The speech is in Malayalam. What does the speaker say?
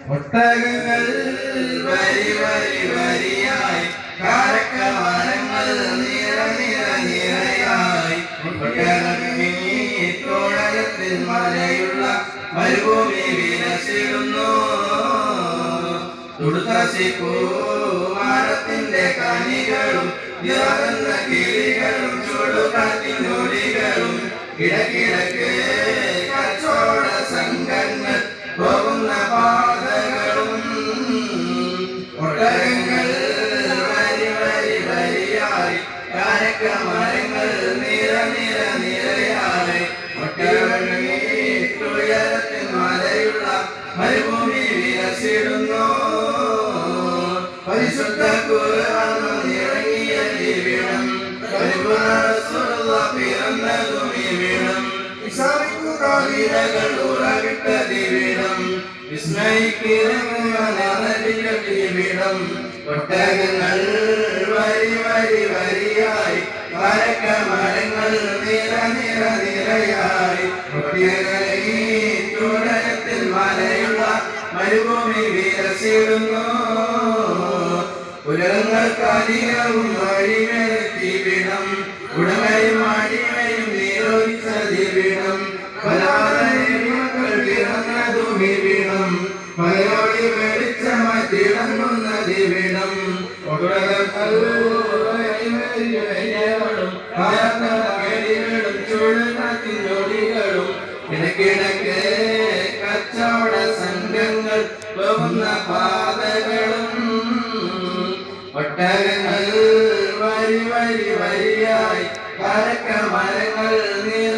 ഒട്ടകങ്ങൾ വരി വരി വരിയായി കാരക്കമരങ്ങൾ നിര നിര നിരയായി തോഴകത്തിൽ മലയുള്ള മരുഭൂമി വിലസിടുന്നു തുടുത്തശിപ്പൂമാരത്തിന്റെ കണികളും നിറകുന്ന കിളികളും ചുടുകാറ്റിനൊടികളും ഇടക്കിടക്ക് കച്ചവട സംഘങ്ങൾ പോകുന്ന പാതകളും ഒട്ടകങ്ങൾ വരി വരി വരിയായി കാരക്കമരങ്ങൾ നിര നിര നിരയായി ഒട്ടകത്തിൽ മലയുള്ള മരുഭൂമി വിലസിടുന്നു പരിശുദ്ധ ഖുർആൻ ഇറങ്ങിയ ജീവിതം പിറന്നതും ഇവിടം ഇസ്ലാമിക്കുകൾ ഉറവിട്ട ജീവിതം വിസ്മയിക്കിറങ്ങിടം ഒട്ടകങ്ങൾ വരി വരി വരിയായി കാരക്കമരങ്ങൾ നിര നിര നിരയായി തുടരത്തിൽ മലയുള്ള മരുഭൂമി വിലസിടുന്നു പുലങ്ങൾക്കധികവും വഴിമെത്തിവിടം ഉടമയും അടിമയും നിരോധിച്ച ദിവിടം പലാതകൾ പിറന്നതും ഇവിടം പലയോടി വെളിച്ചമറ്റിടങ്ങുന്ന ദിവിടം ചുഴലികളും ഇടയ്ക്കിടയ്ക്ക് കച്ചവട സംഘങ്ങൾ പോകുന്ന പാതകളും ഒട്ടകങ്ങൾ വരി വരി വരിയായി കാരക്കമരങ്ങൾ നിര